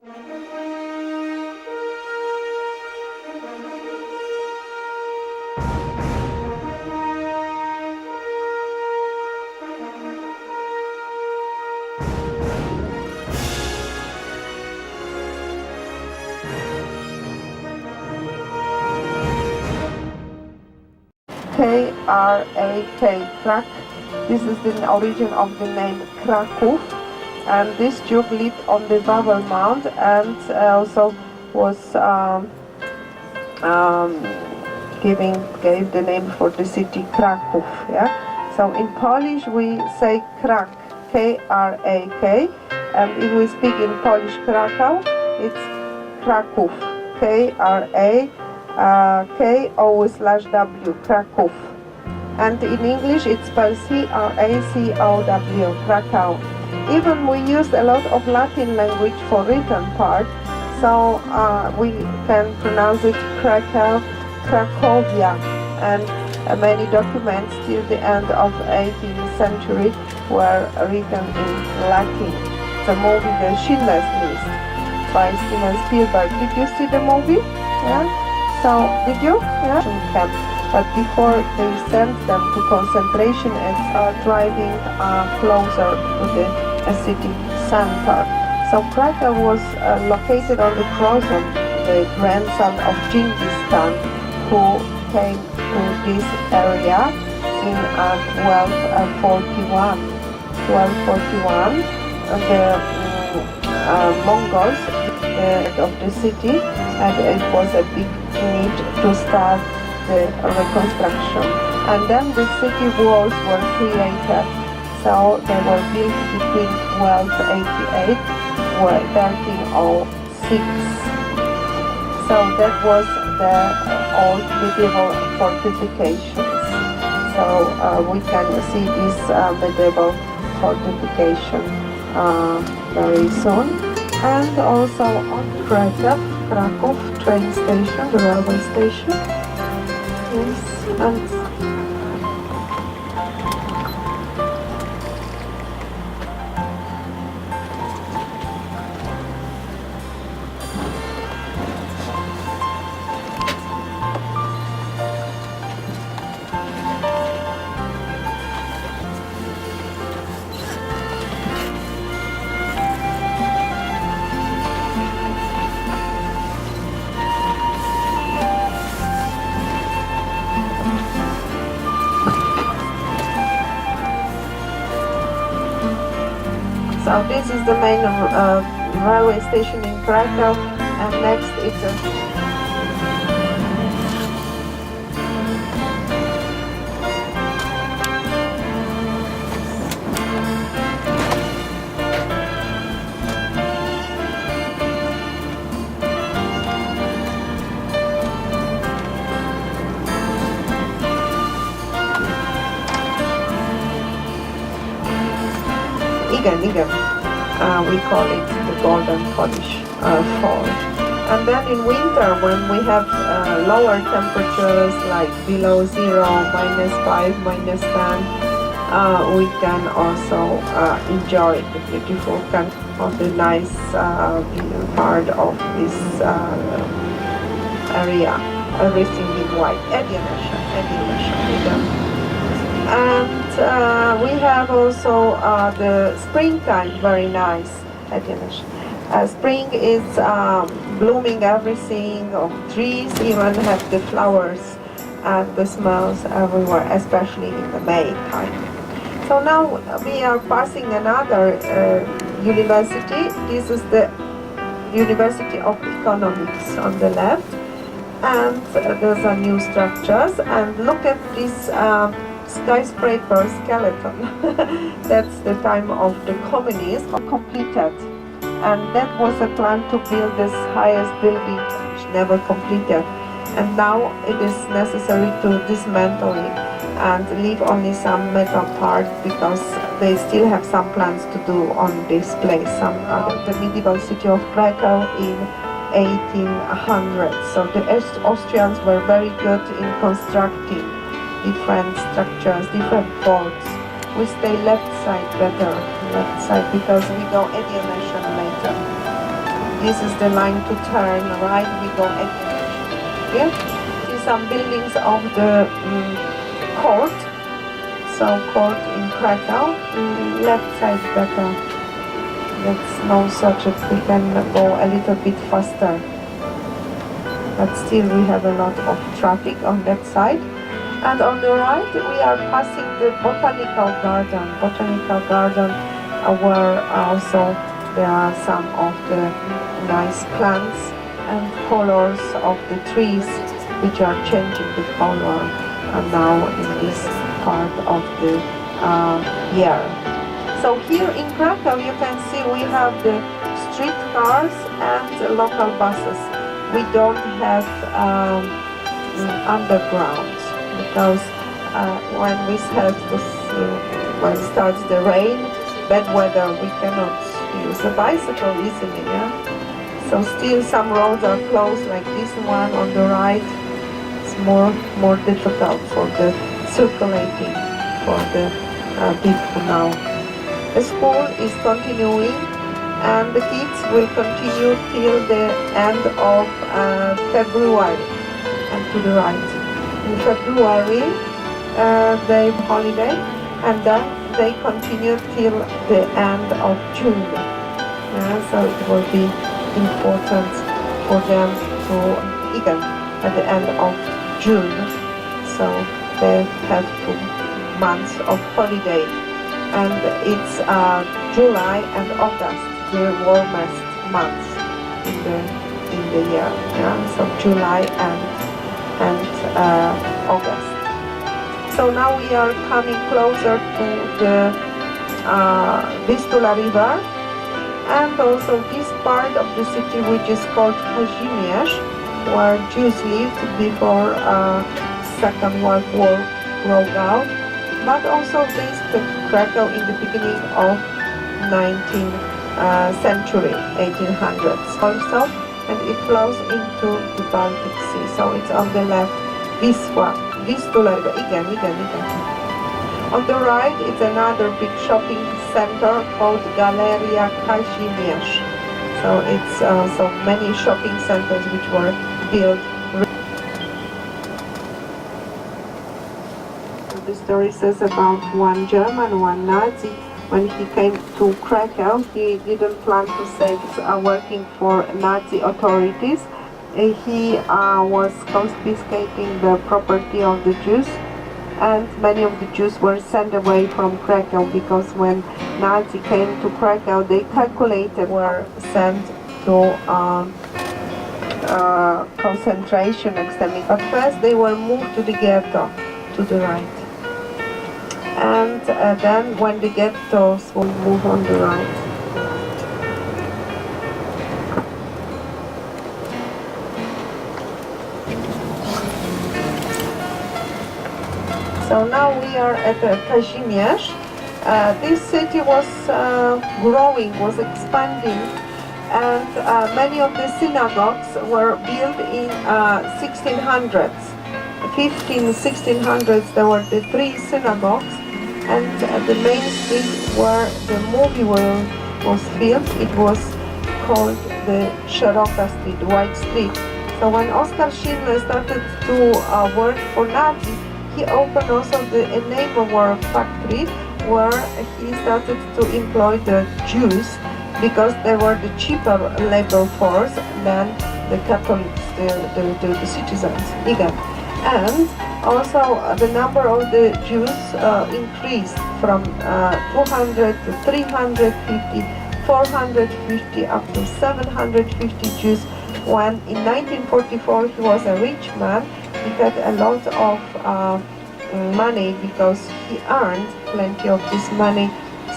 K-R-A-K, Krak. This is the origin of the name Krakow, and this tube lived on the Babel Mound and also was gave the name for the city Kraków. Yeah. So in Polish we say Krak, K-R-A-K, and if we speak in Polish Krakow, it's Kraków, K-R-A-K-O/W, Kraków. And in English it's spelled C-R-A-C-O-W, Krakow. Even we used a lot of Latin language for written part, so we can pronounce it Krakow, Cracovia, and many documents till the end of 18th century were written in Latin. The movie The Schindler's List by Steven Spielberg. Did you see the movie? Yeah. So did you? Yeah. Camp. But before they sent them to concentration and driving closer to the city center. So Krakow was located on the Crossroad, the grandson of Genghis Khan, who came to this area in 1241. The Mongols of the city, and it was a big need to start the reconstruction. And then the city walls were created, so they were built between 1288 and 1306. So that was the old medieval fortifications. So we can see this medieval fortification very soon. And also on Krakow train station, the railway station. Yes, and so this is the main railway station in Krakow, and next it's a Igen. We call it the Golden Polish Fall. And then in winter, when we have lower temperatures like below 0, -5, -10, we can also enjoy the beautiful of the nice part of this area. Everything in white. Egyenesen. And we have also the springtime, very nice. Spring is blooming everything, of trees even have the flowers and the smells everywhere, especially in the May time. So now we are passing another university. This is the University of Economics on the left, and there's a new structures, and look at this skyscraper skeleton. That's the time of the communism completed, and that was a plan to build this highest building, which never completed, and now it is necessary to dismantle it and leave only some metal part, because they still have some plans to do on this place, some other. The medieval city of Krakow in 1800s. So the Austrians were very good in constructing different structures, different forts. We stay left side better, because we go Egyenesen later. This is the line to turn right. We go here. See some buildings of the court. So court in Krakow. Left side better. Let's know such a we can go a little bit faster. But still we have a lot of traffic on that side. And on the right we are passing the botanical garden. Botanical garden where also there are some of the nice plants and colors of the trees which are changing the color now in this part of the year. So here in Krakow you can see we have the street cars and local buses. We don't have underground because when we have this, when it starts the rain, bad weather, we cannot use a bicycle easily. Yeah? So still some roads are closed, like this one on the right. It's more difficult for the circulating for the people now. The school is continuing and the kids will continue till the end of February. And to the right. In February they have holiday and then they continue till the end of June. So it will be important for them to even at the end of June. So they have 2 months of holiday. And it's July and August, the warmest months in the year. Yeah? So July and August. So now we are coming closer to the Vistula River, and also this part of the city which is called Kazimierz, where Jews lived before Second World War broke out. But also this Krakow in the beginning of 19th century, 1800s also, and it flows into the Baltic Sea. So it's on the left, Vistula River, again. On the right, it's another big shopping center called Galeria Kazimierz. So it's so many shopping centers which were built. The story says about one German, one Nazi. When he came to Krakow, he didn't plan to stay working for Nazi authorities. He was confiscating the property of the Jews, and many of the Jews were sent away from Krakow because when Nazi came to Krakow, they calculated were sent to concentration extermination. But first they were moved to the ghetto to the right. And then when the ghettos will move on the right. So now we are at Kazimierz. This city was growing, was expanding, and many of the synagogues were built in 1600s. 1600s there were the 3 synagogues, and the main street where the movie was filmed, it was called the Szeroka Street, White Street. So when Oskar Schindler started to work for Nazi, he opened also the enabler factory where he started to employ the Jews because they were the cheaper labor force than the Catholics, the citizens. Again. And also the number of the Jews increased from 200 to 350, 450 up to 750 Jews. When in 1944 he was a rich man, he had a lot of money because he earned plenty of this money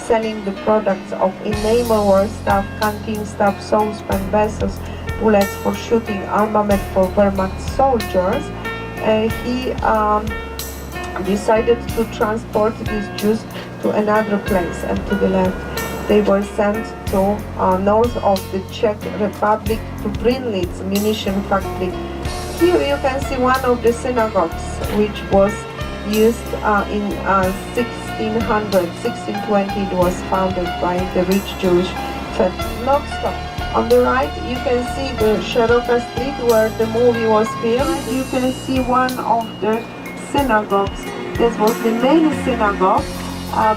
selling the products of enamel war stuff, canteen stuff, saucepan vessels, bullets for shooting, armament for Wehrmacht soldiers. He decided to transport these Jews to another place, and to the left they were sent to north of the Czech Republic to Brynlitz munition factory. Here you can see one of the synagogues which was used in 1600, 1620. It was founded by the rich Jewish Lock stop. On the right, you can see the Szeroka Street where the movie was filmed. You can see one of the synagogues. This was the main synagogue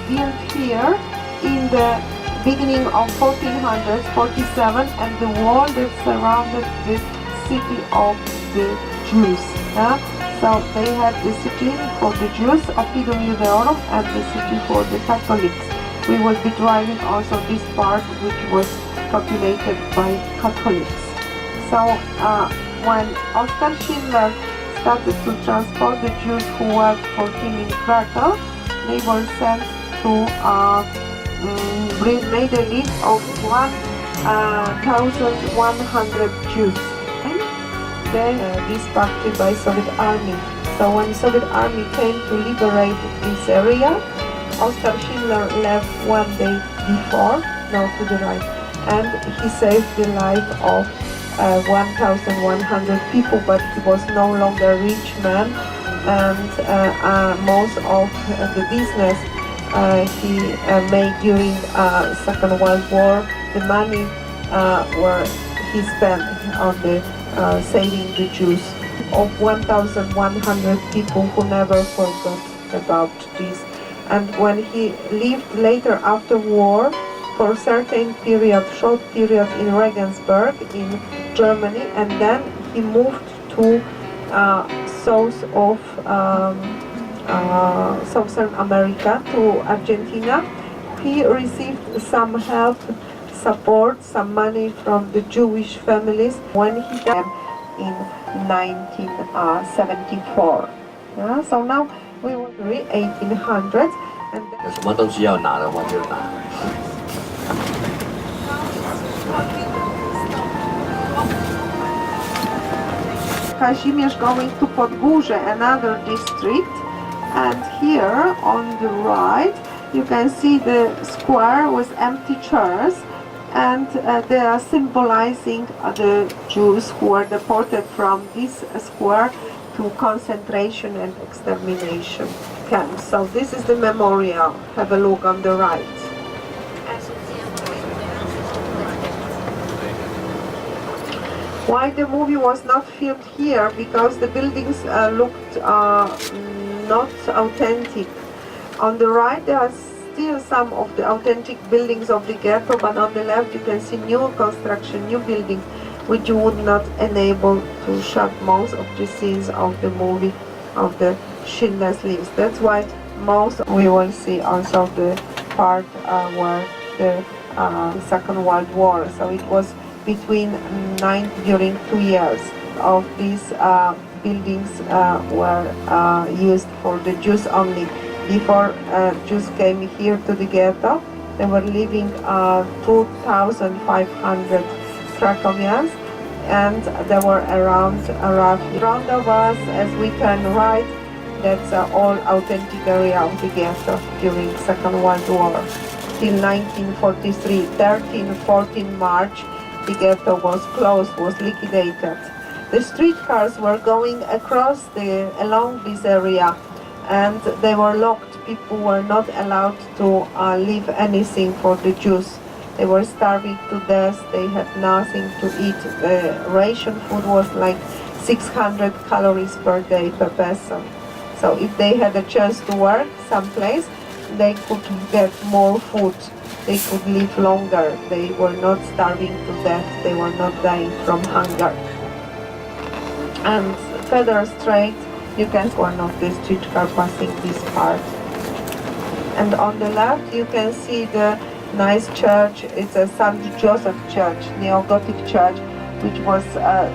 built here in the beginning of 1447, and the wall that surrounded the city of the Jews. So they had the city for the Jews, Oppidum Judaeorum, and the city for the Catholics. We will be driving also this part which was populated by Catholics. So when Oskar Schindler started to transport the Jews who worked for him in Krakow, they were sent to made a list of 1,100 Jews. Then dispatched by Soviet army. So when Soviet army came to liberate this area, Oskar Schindler left one day before, now to the right, and he saved the life of 1,100 people, but he was no longer a rich man, and most of the business he made during Second World War, the money were he spent on the saving the Jews. Of 1,100 people who never forgot about this. And when he lived later after war for a certain period, short period in Regensburg in Germany, and then he moved to south of Southern America, to Argentina. He received some help, support, some money from the Jewish families when he died in 1974. So now we will read 1800s, and 有什么东西要拿的话就拿。Kazimierz going to Podgórze, another district, and here on the right you can see the square with empty chairs, and they are symbolizing the Jews who were deported from this square to concentration and extermination camps. So this is the memorial. Have a look on the right. Why the movie was not filmed here? Because the buildings looked not authentic. On the right there are still some of the authentic buildings of the ghetto, but on the left you can see new construction, new buildings, which you would not enable to shoot most of the scenes of the movie of the Schindler's List. That's why most we will see also the part where the Second World War. So it was between during 2 years of these buildings were used for the Jews only. Before Jews came here to the ghetto, they were living 2,500 Krakowians, and there were around of us. As we turn right, that's all authentic area of the ghetto during Second World War. Till 1943, 14 March, the ghetto was closed, was liquidated. The streetcars were going along this area, and they were locked. People were not allowed to leave anything for the Jews. They were starving to death. They had nothing to eat. The ration food was like 600 calories per day per person. So if they had a chance to work someplace, they could get more food. They could live longer. They were not starving to death. They were not dying from hunger. And further straight, you can see one of the streetcar passing this part. And on the left, you can see the nice church. It's a St. Joseph Church, neo-Gothic church, which was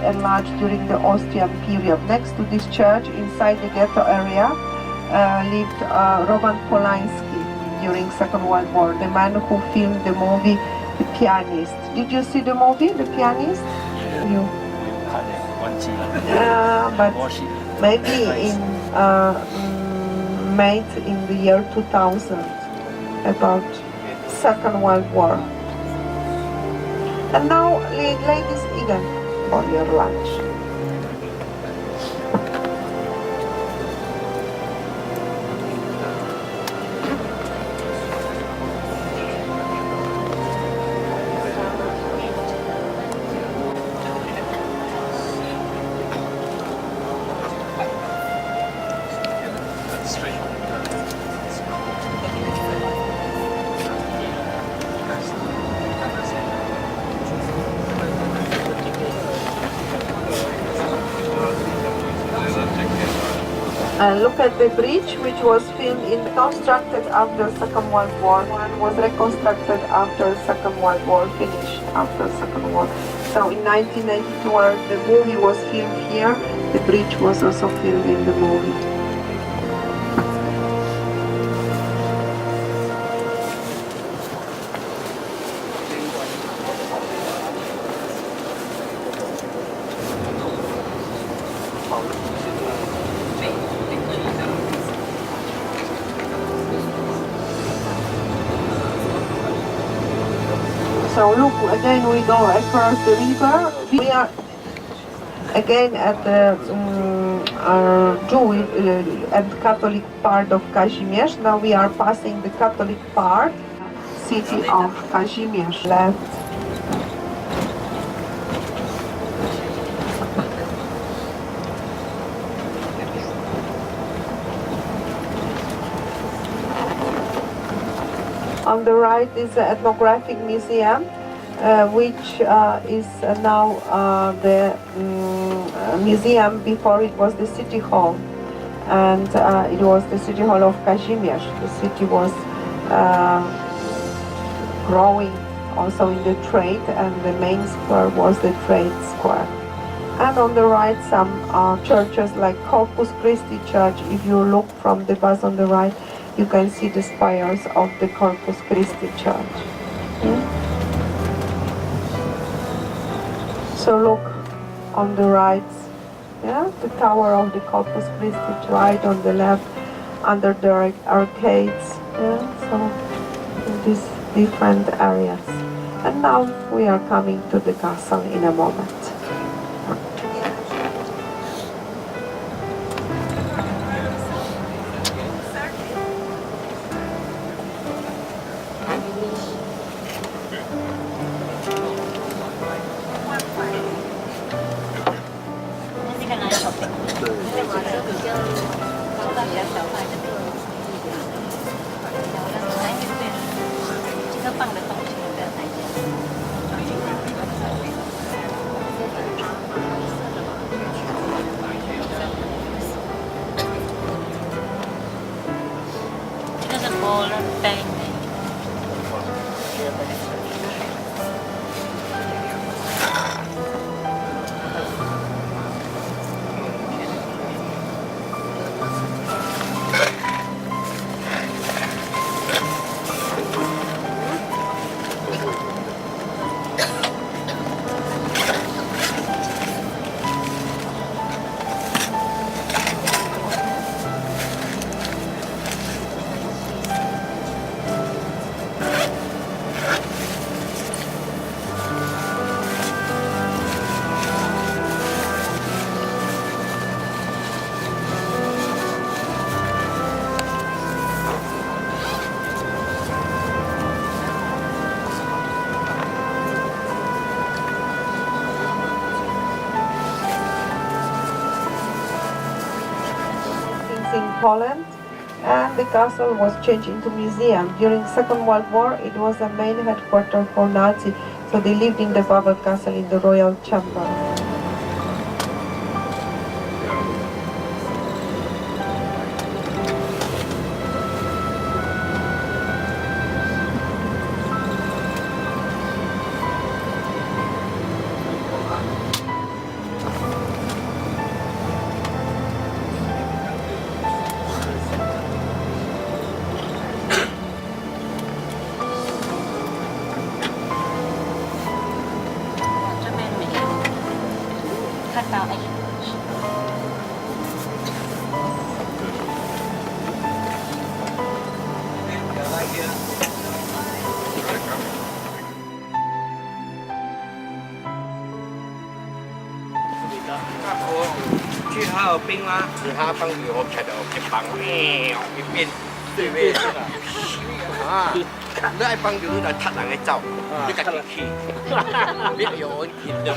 enlarged during the Austrian period. Next to this church, inside the ghetto area, lived Roman Polanski during Second World War, the man who filmed the movie The Pianist. Did you see the movie, The Pianist? You? But maybe made in the year 2000, about Second World War. And now, ladies, again, for your lunch. Look at the bridge, which was constructed after Second World War. One was reconstructed after Second World War, finished after Second War. So in 1992, where the movie was filmed here, the bridge was also filmed in the movie. So look, again we go across the river. We are again at the Jewish and Catholic part of Kazimierz. Now we are passing the Catholic part, city of Kazimierz. Left. On the right is the ethnographic museum, which is now the museum. Before it was the city hall, and it was the city hall of Kazimierz. The city was growing also in the trade, and the main square was the trade square. And on the right, some churches like Corpus Christi Church. If you look from the bus on the right, you can see the spires of the Corpus Christi Church. So look on the right, the tower of the Corpus Christi, right on the left, under the arcades, so in these different areas. And now we are coming to the castle in a moment. In Poland, and the castle was changed into museum. During Second World War, it was a main headquarters for Nazis, so they lived in the Wawel Castle in the royal chamber.去还有冰吗？其他放油开到一放，一变对面啊！你爱放油来踢人的走，你家己去，别有问题的。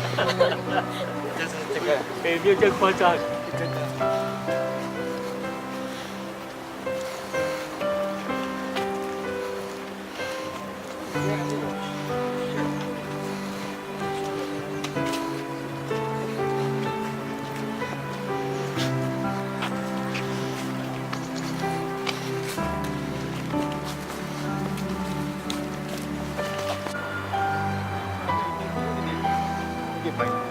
就是这个，没有这夸张，真的。Komm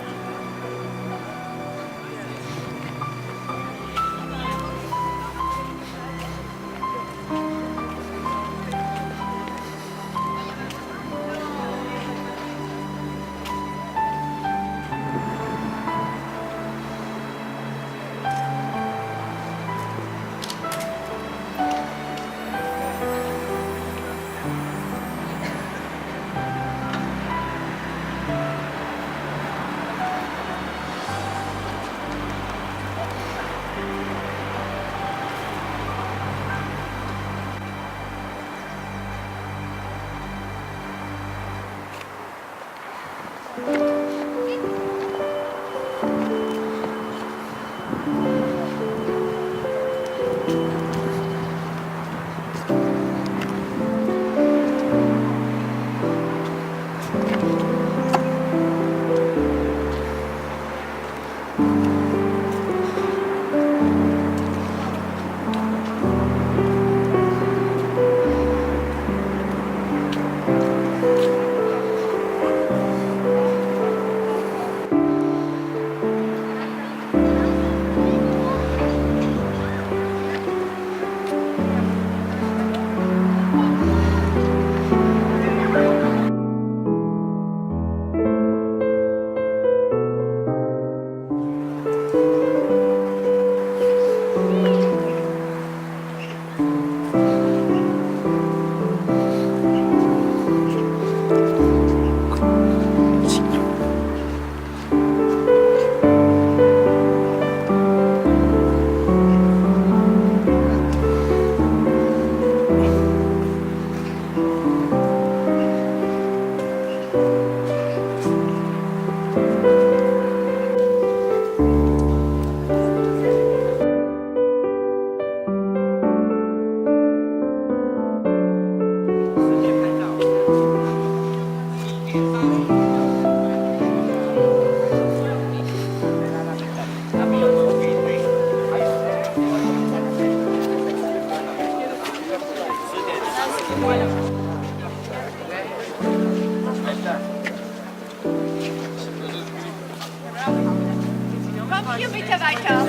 4 Meter weiter.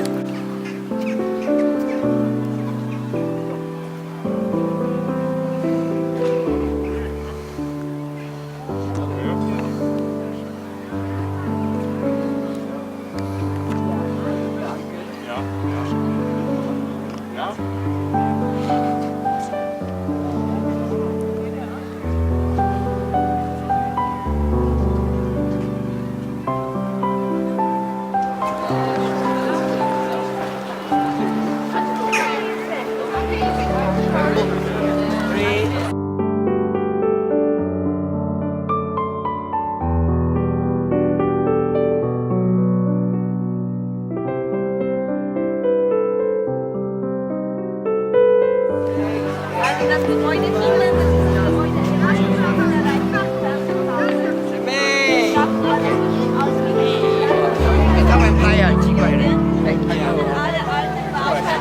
Das Gebäude Thielen, das ist das Gebäude in Aschenbach an der Rheinbach. 他们拍呀，奇怪嘞。哎，哎呀。 Alle alten Bauten.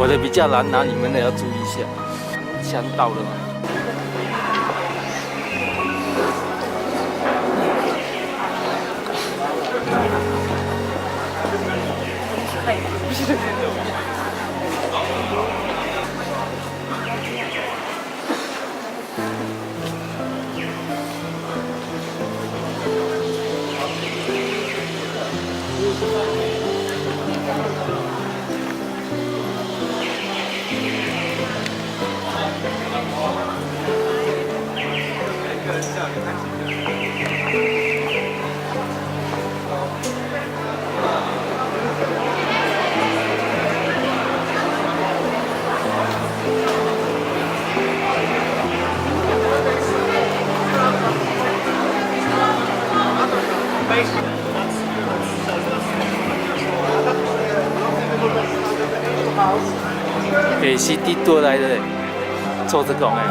我的比较难拿，你们的要注意一下。枪到了吗？北西地多来的做这个哎。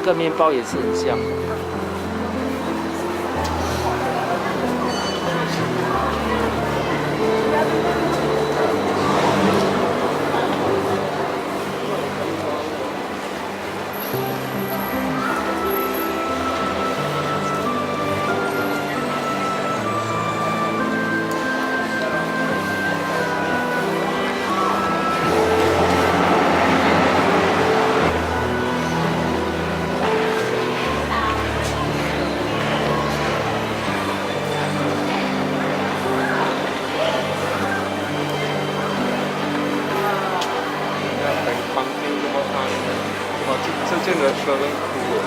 个面包也是很香。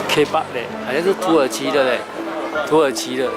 K8嘞，好像是土耳其的嘞，土耳其的。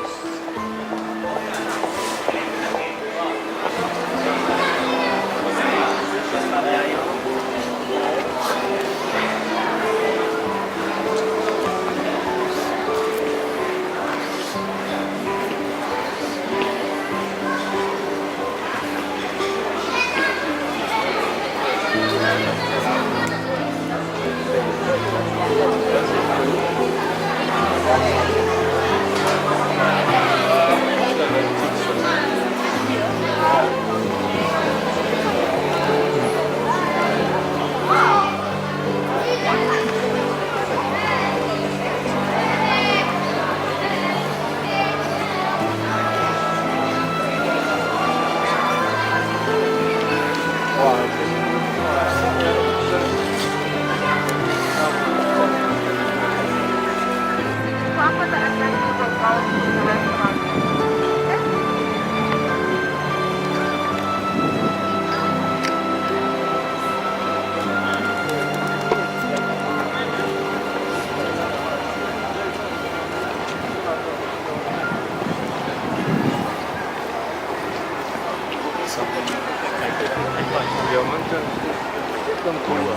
我们更酷了。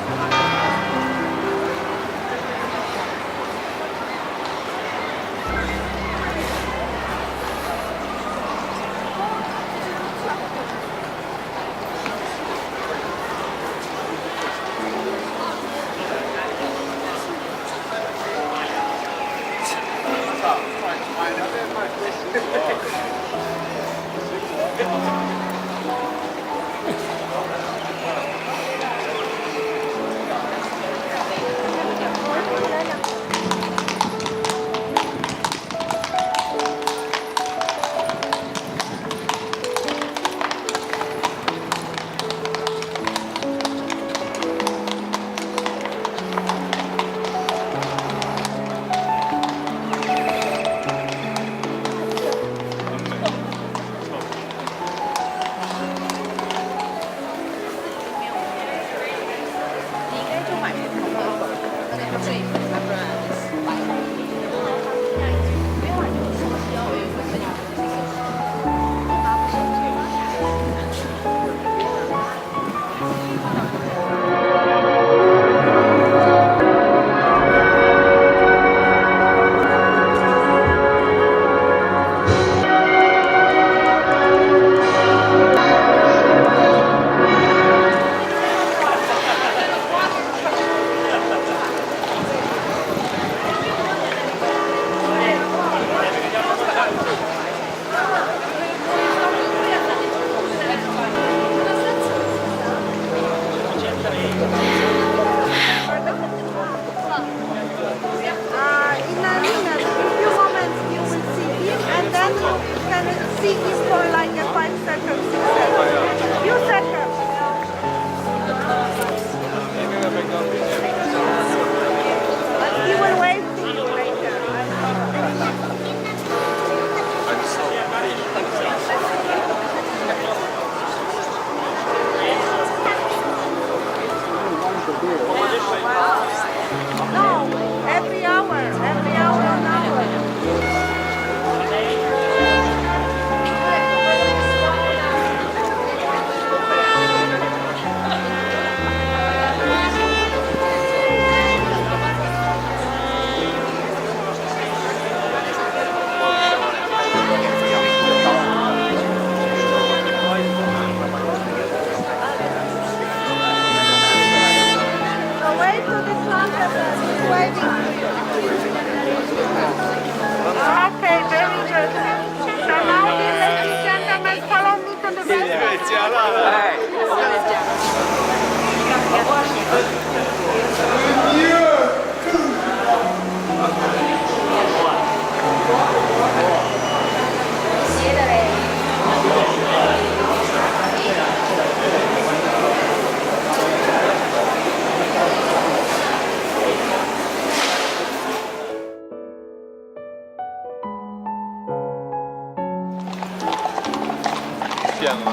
样啊，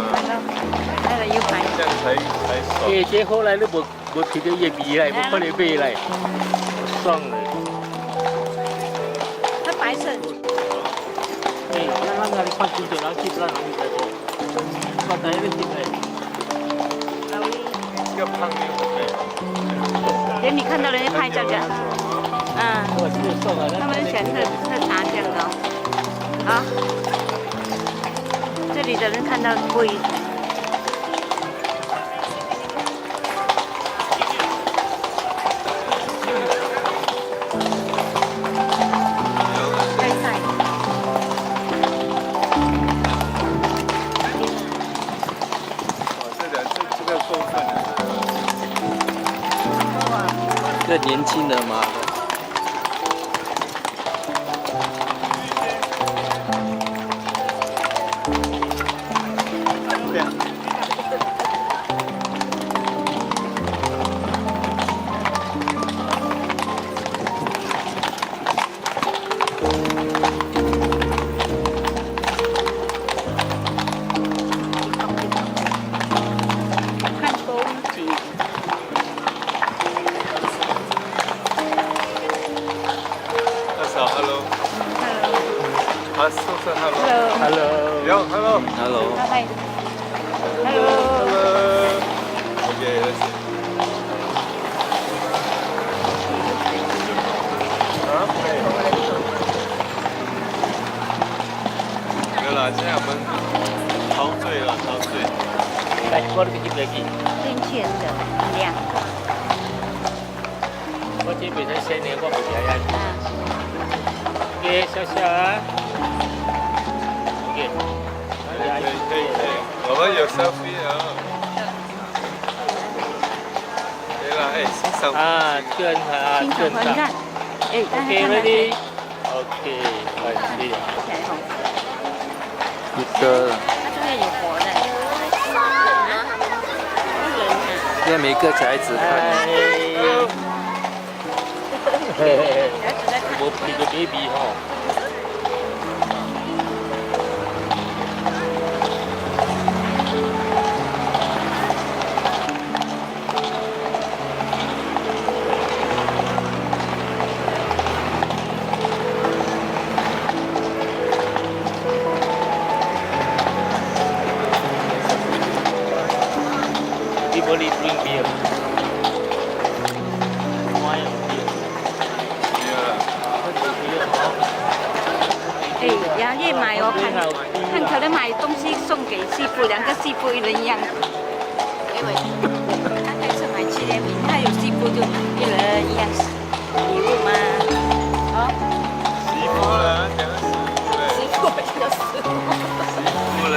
那个要排。这样才爽。这好来你无提到叶味来，无可能买来，爽嘞。它白色。那你看见就人去咱人去过，我第一个进来。要胖一点。连你看到人家拍照的，他们选喝茶这样的哦。啊，这里的人看到不一。这年轻人嘛。现在我们陶醉了，陶醉。来，我这个进来去。天气很冷，很凉。我这边在新年，我不要呀。OK， 小小啊。OK。可以，我们有 selfie 啊。对了，哎，欣赏。啊，圈啊，圈你看，哎，大家看看。OK，快点。一个。它中间有活的。现在每个小孩子看。我比个 baby 哈。Boleh bring beer. Wine beer. 哎，杨叶买哦，看可能买东西送给媳妇，两个媳妇一人一样。因为刚开始买纪念品，他有媳妇就一人一样礼物嘛。哦。媳妇了，讲媳妇嘞。媳妇就是媳妇。媳妇嘞。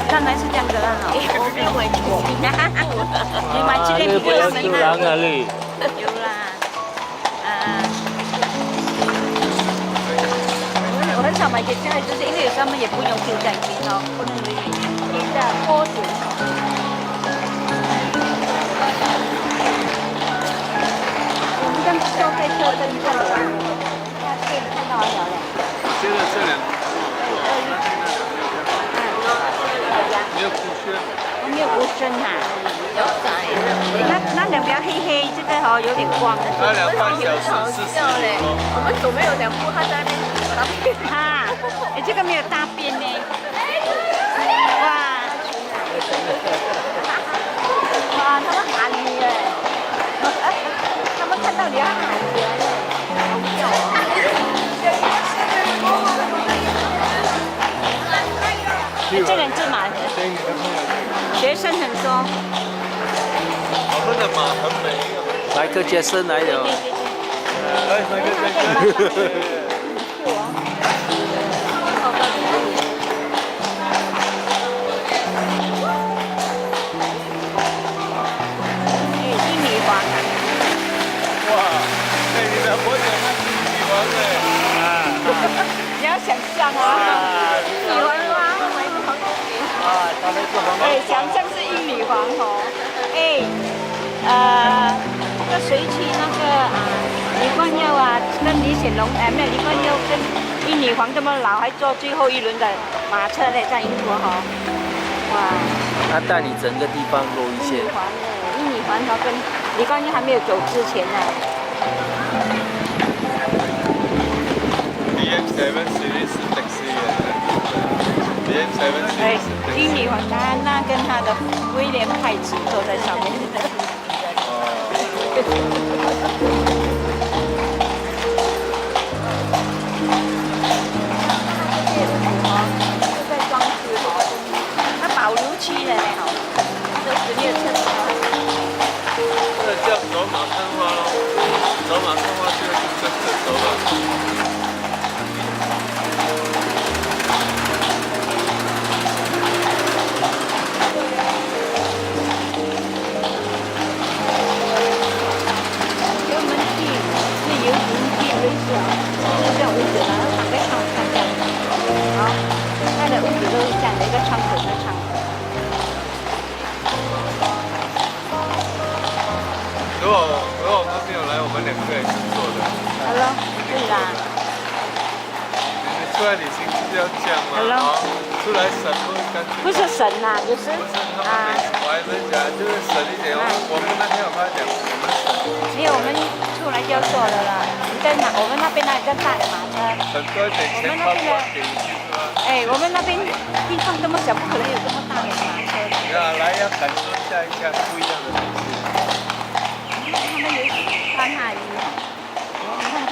当然是这样的啦，我没有买过。你买纪念品给他们啊？有啦，我很少买给家里，就是因为有时候他们也不用丢在里头，不能留在拖鞋。我们这样消费车灯这里，看到了了。这两。没有古轩，我没有古轩呐，有仔。那两边黑黑，这个哦有点光的。那2半小时40嘞。我们左边有2步，他在那边大便。哈，哎，这个没有大便呢。哇！哇，他们喊你耶！他们看到你要喊你了，好笑哦。这两只马，学生很多。我们的马很美。迈克杰森来了。来，迈克杰森。玉米黄啊！哇，哎，你的婆讲他是玉米黄哎。你要想象啊，玉米黄吗？哎，想象是玉米黄哦。哎，那谁去那个李光耀啊，跟李显龙没有李光耀跟玉米黄这么老，还坐最后一轮的马车嘞，在英国哈。哇！他带你整个地方绕一圈。英女环它跟李光耀还没有走之前呢。BM7 series 是迪士尼的。BM7 series 是迪士尼。英女环那跟他的威廉派子坐在上面。保留区的嘞吼，这16寸的。这叫走马看花咯，走马看花就是真的走马。给我们去是游行去瑞士啊，是这样屋子，然后躺在床上这样，好，它的屋子都是这样的一个窗口的窗口。如果他没有来，我们2个也是做的。好了，对啦。你出来旅行就是要这样嘛，好，出来省会干脆。不是省呐，就是啊。我还是讲就是省一点，我们那天有发讲，我们省。没有，我们出来就要做了啦。你在哪？我们那边那更大的马车。很多一点钱花不完给你是吧？哎，我们那边地方这么小，不可能有这么大的马车的。来要感受一下不一样的东西。他们有穿大衣，你看看，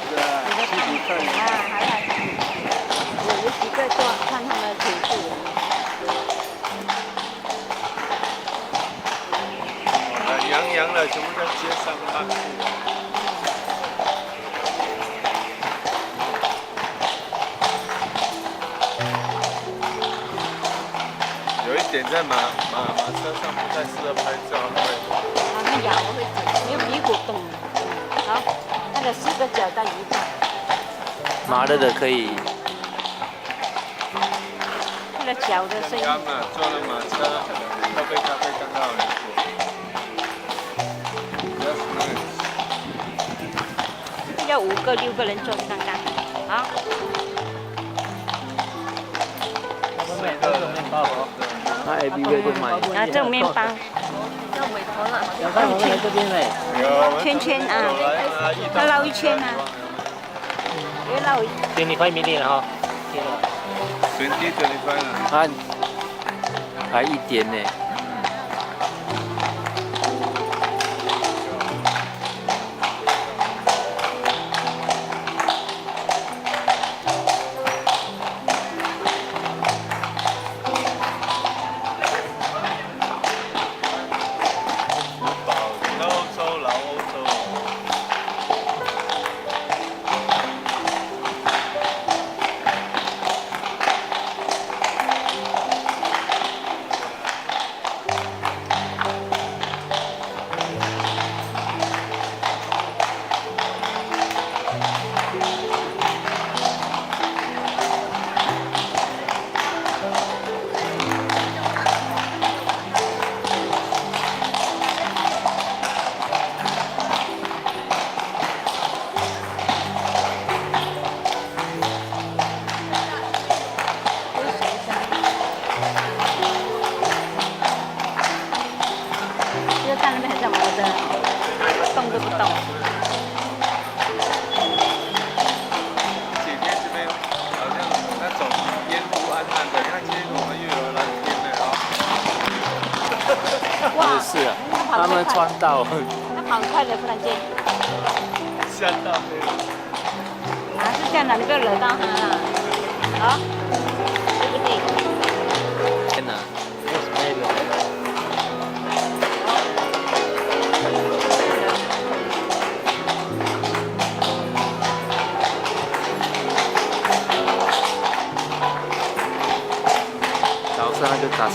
是啊，去比赛。啊，还有几个做穿他们的腿裤。懒洋洋的，全部在街上放。有一点在马车上不太适合拍照，那羊我会整，有鼻骨动。好，那个4个脚在一块。麻热的可以。那个脚的声音。刚嘛，坐了马车，喝杯咖啡刚刚好来做。要5个6个人坐刚刚好。4个面包包。那 A B V 就买。啊，这种面包。小看我们来这边嘞。圈圈啊，要绕一圈啊。要绕一。25 minutes 哈。25了。啊，还1点呢。看那边很像摩登，动都不动。姐姐这边好像那种烟雾暗暗的，看今天我们又有蓝天了哦。哇，是啊，他们穿到。他跑很快的，突然间。吓到没有？啊，是这样的，你不要惹到他了。好，对不对？天哪，有什么惹？早上那个打车。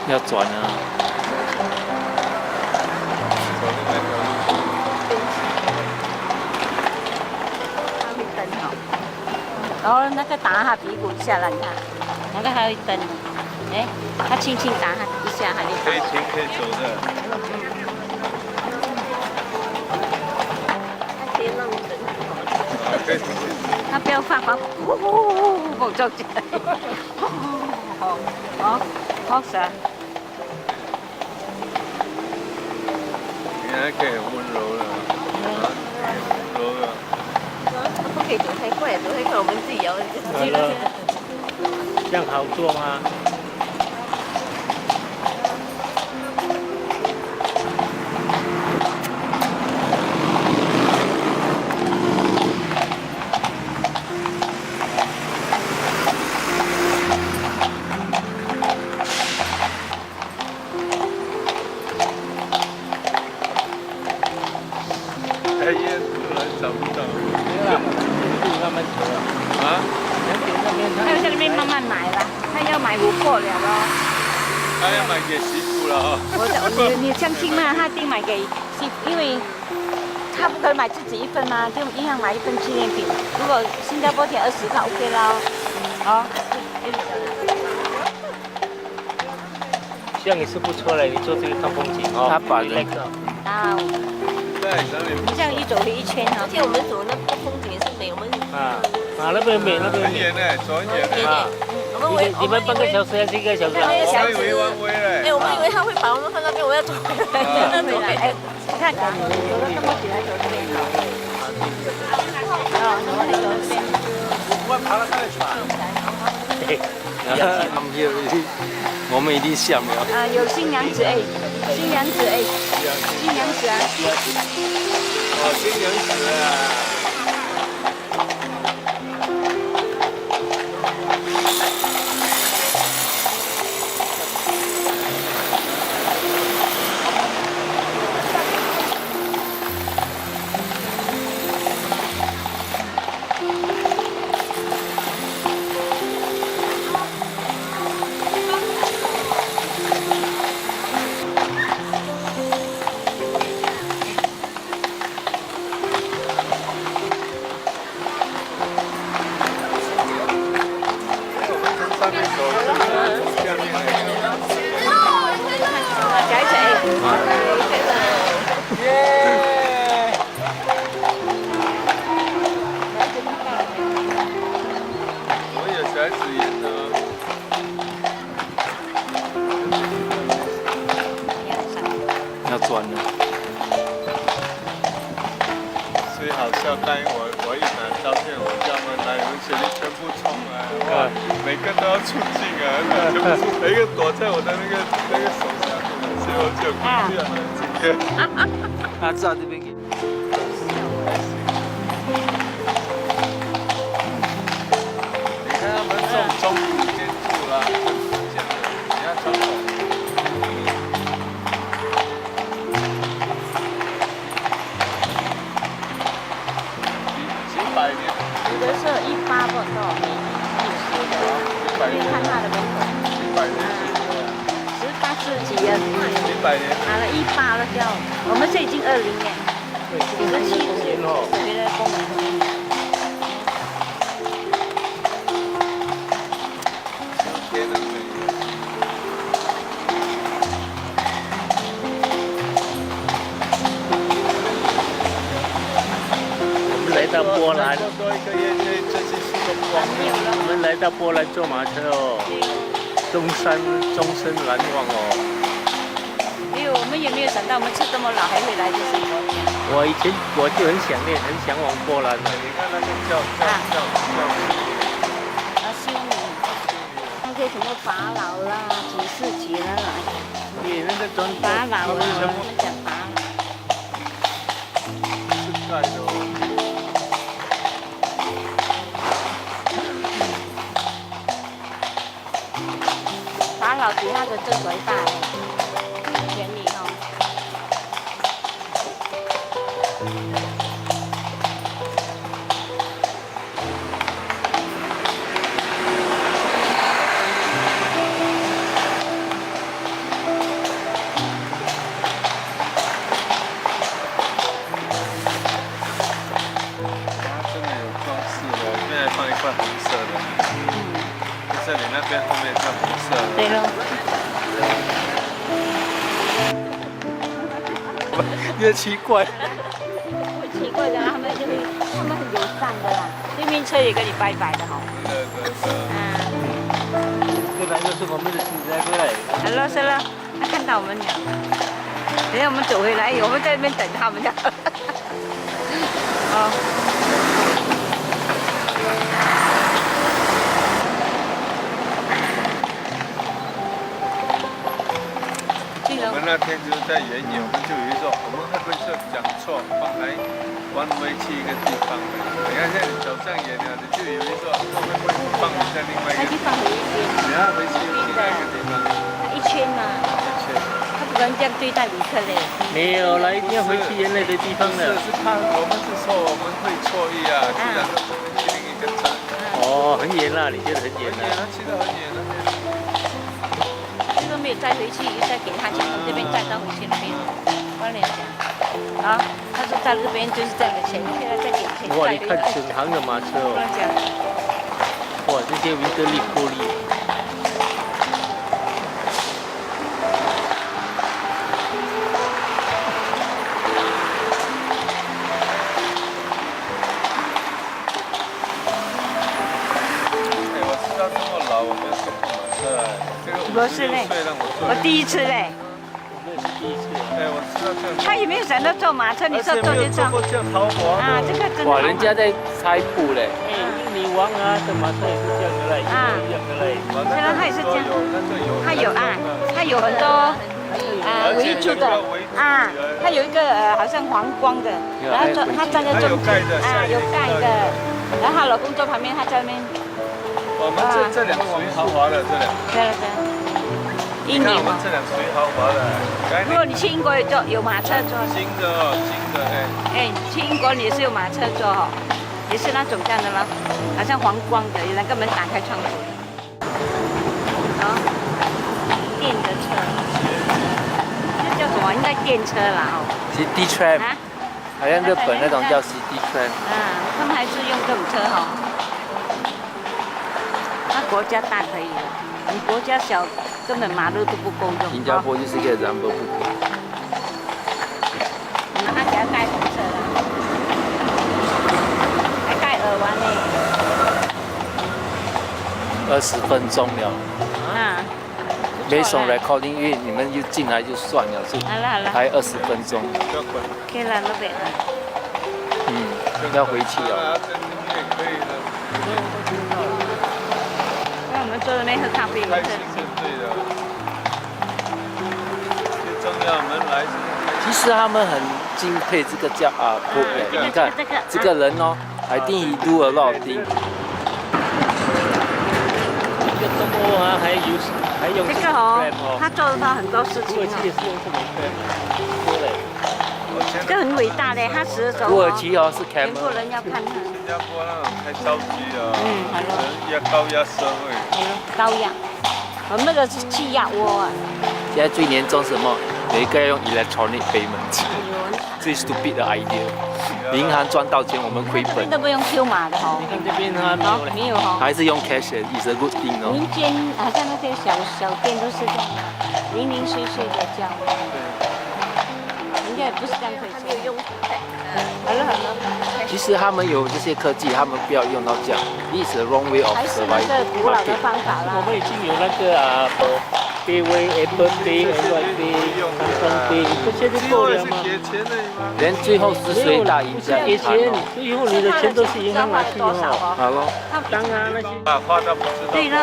要转啊！他会蹬好，然后那个打他屁股下来，你看，那个还会蹬，哎，他轻轻打他一下，还会。可以停，可以走的。可以出去。他不要放光，呼呼呼呼走起来，好神。你还可以很温柔了，温柔了。不可以走太快，走太快我们自己摇自己了。这样好做吗？哎，椰子来找不到。没有啦，慢慢走啊。两点那边他要在那边慢慢买了，他要买琥珀了咯。他要买给媳妇了哦。你相信吗？他一定买给媳妇，因为他不可以买自己一份嘛，就一样买一份纪念品。如果新加坡填20块 OK 啦。好。这样也是不错嘞，你做这个看风景哦。他把那个啊，对，上面这样一走一圈啊而。且我们走那个风景也是美，我们那边美，那边美很远呢，走很远呢。啊。你们半个小时还是1个小时啊？我还以为弯位嘞。哎，我们以为他会把我们放那边，我要走回来，那走回来。你看，走了这么久才走这边好。走这边。我爬了太远。我们一定想了。有新娘子哎，新娘子哎，新娘子啊。哦，新娘子啊。要转了。所以好笑，刚我一拿照片，我叫他们来，我们学弟全部冲来，哇，每个都要出镜啊，全部每个躲在我的那个手下面，所以我就有故意让他们进去。他在这边给。你看他们这种中古建筑啦，福建的，你看传统。有的是18不多少米，40的哦，因为看它的门口。18世纪啊100年。拿了18了叫，我们这已经20年，17年哦，回来公园。来到波兰，多一个月这些树都光了。我们来到波兰坐马车哦，终身难忘哦。因为我们也没有想到我们吃这么老还会来这些国家。我就很想念，很向往波兰的。你看那个叫修女，那些什么法老啦、几世纪啦，你那个装法老啊，我们讲法老。是盖的哦。法老比他的这为大嘞，权力哦。真的有装饰的，这边还放一块红色的。这里那边后面是红色的。对喽。越奇怪。不奇怪的，他们很友善。的啦，对面车也跟你拜拜的哈。对对对。这边就是我们的新斋过来。好了，是了，他看到我们了。等下我们走回来，我们在那边等他们的。哦。我们那天就是在原野，我们就有一说，我们会不会是讲错，来弯回去一个地方的？你看现在你走上野了，你就有一说，会不会放你在另外一个地方？你要回去另外一个地方。一圈嘛。一圈。他不能这样对待旅客嘞。没有了，一定要回去原来的地方了。是怕我们是说我们会错意啊，居然说只能去另一个站。哦，很远啦，你觉得很远啦？去得很远那边。这边再回去，再给他钱，从这边再到回去那边，关联讲。啊，他说在这边就是这样的钱，现在再给钱。哇，你看整行的马车哦。哇，这些维德利玻璃。我知道这么老，我没有坐过马车。这个56岁嘞，我第一次嘞。我也是第一次。哎，我知道这样。他也没有想到坐马车，你说坐就坐。这样豪华啊，这个真的。哇，人家在拆布嘞。哎，女王啊，这马车也是这样的嘞，一样的嘞。虽然它也是这样，它有啊，它有很多围住的啊，它有一个好像黄光的，然后它站在中间啊，有盖的，然后她老公坐旁边，她在那边。我们这两属于豪华的，这两。对了对。你看我们这两属于豪华的。如果你去英国也坐有马车坐。新的哦，新的哎。哎，去英国你也是有马车坐哈，也是那种这样的咯，好像黄光的，有两个门打开窗户。啊，电的车，这叫什么？应该电车啦哦。City Tram，好像日本那种叫 City Tram。他们还是用这种车哈。那国家大可以了，你国家小，根本马路都不够用。新加坡就是一个人不够。他给他盖红色的，还盖耳环呢。20分钟了。啊。没送 recording， 因为你们就进来就算了，就还20分钟。可以了，那边。要回去了。那我们坐在那喝咖啡。开心是对的。最重要，我们来是。其实他们很敬佩这个叫你看这个人哦，I think he do a lot of things。这个周末啊，还用这个哦，他做到很多事情哦。也是用这种 tram， 对。这个很伟大嘞，他死的时候。土耳其哦是 camel。全部人要看他。新加坡那种太着急了。好了。人高压升位。高压，我们那个是气压窝啊。现在最严重什么？有一个要用 electronic payment， 最 stupid 的 idea。银行赚到钱，我们亏本。都不用 Q 码的哦。你看这边啊，没有哈。还是用 cash is a good thing 哦。民间好像那些小店都是这样的，零零碎碎的这样。人家也不是这样可以做。用。好了。其实他们有这些科技，他们不要用到这样。This is the wrong way of surviving。还是那个古老的方法啦。我们已经有那个Apple Pay，Apple Pay，Samsung Pay， 这些就够了吗？连最后是谁打赢家？给钱，最后你的钱都是银行拿去哦。好咯。当然那些。花到不知道。对了，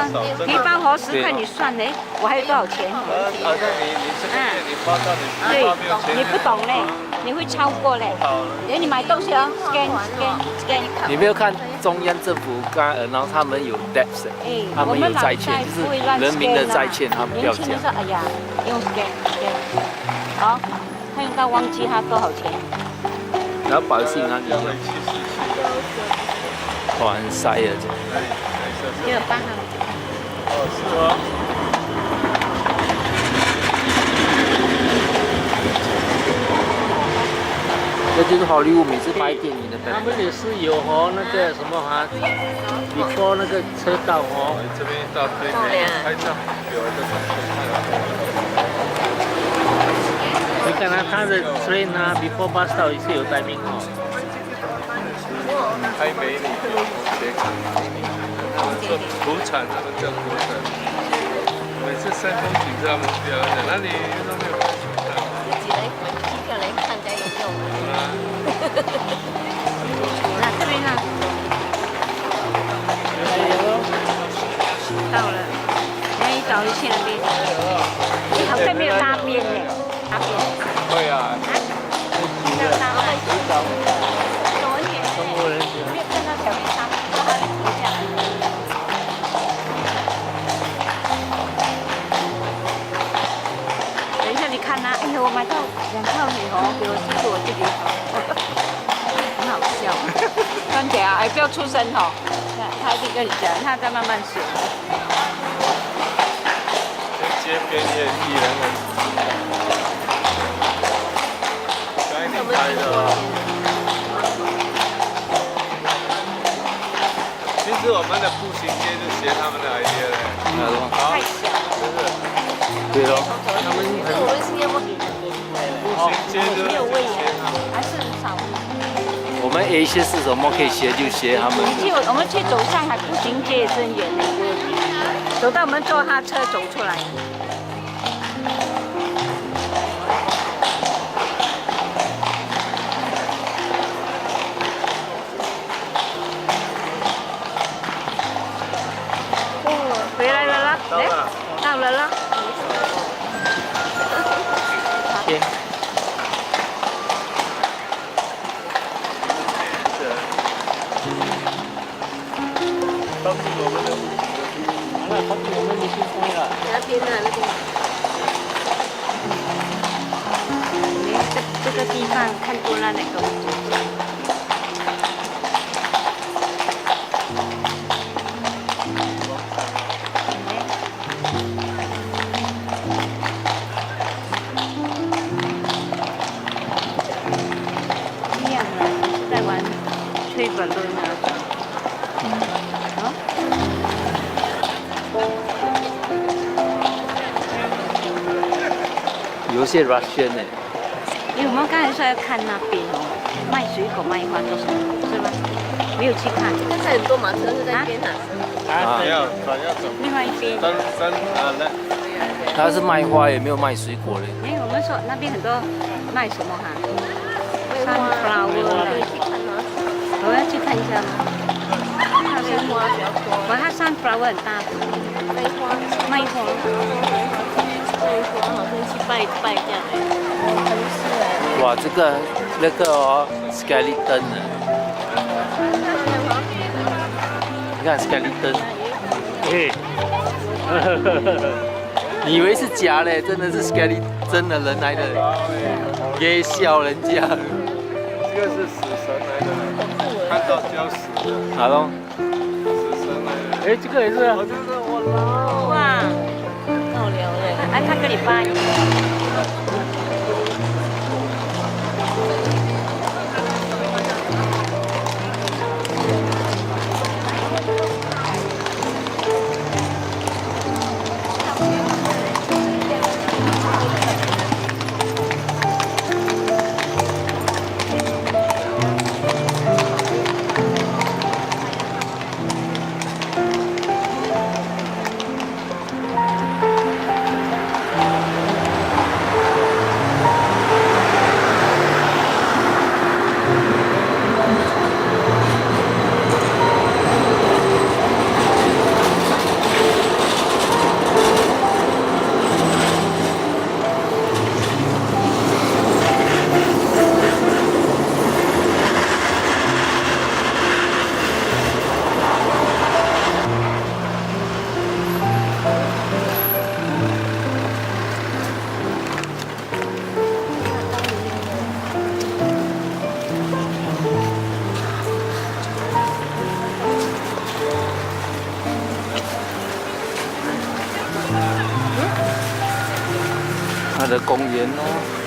你包盒10块，你算嘞，我还有多少钱？好像你这个店你花到你对，你不懂嘞，你会超过嘞。你买东西哦 ，scan。你没有看中央政府刚然后他们有 debts， 他们有债券，就是人民的债券，他们不要讲。哎呀，用 scan，好，他用到忘记他多少钱。然后保信啊，你哇，很晒啊这。也有办法。哦，是吗？这就是好莱坞每次拍电影的。他们也是有那个什么你过那个车道这边到对面拍照，有的你看他的 train before bus stop 也是有timing 拍美女有学场，他们说土产，他们叫土产。每次山风景是他们表演的，那里都没有看出来。自己来买机票来看才有用。那这边呢？到了，那一早就去那边。好像没有搭边呢，搭边。会啊。没有搭边。中国人没有看到小面搭，让他停下来。等一下你看啊，哎呦，我买到2套女猴给我记住我自己很好笑。看起来还不要出声哦，他一定跟你讲，他在慢慢学。街边也艺人很，该你拍的哦。其实我们的步行街就学他们的 idea 嘞。好，是不是？对咯，他们我们是要不步行街就是学他们。还是很少。我们 A 些是什么可以学就学他们。我们去走上海步行街也真远呢，走到我们坐他车走出来。回来了啦，到了啦。天。靠近我们的，完了，靠近我们的新风了。那边啊那边。这个地方看多了那个。一样的，在玩吹管轮啊。有些 Russian 呢。因为我们刚才说要看那边哦，卖水果、卖花都是，是吗？没有去看。但是很多马车是在边啊。反要走。另外一边。山啊那。他是卖花，也没有卖水果嘞。哎，我们说那边很多卖什么哈？sunflower 我要去看一下吗？卖花比较多。我看 sunflower 很大。卖花。卖花。好像去拜拜这样。哇，这个那个哦 ，skeleton 呢？你看 skeleton， 嘿，你以为是假嘞？真的是 skeleton， 真的人来的，别笑人家。这个是死神来的，看到就要死的。好咯。死神来的。哎，这个也是啊。我就是我老。哇，好聊嘞。哎，他跟你拜。它的公园哦。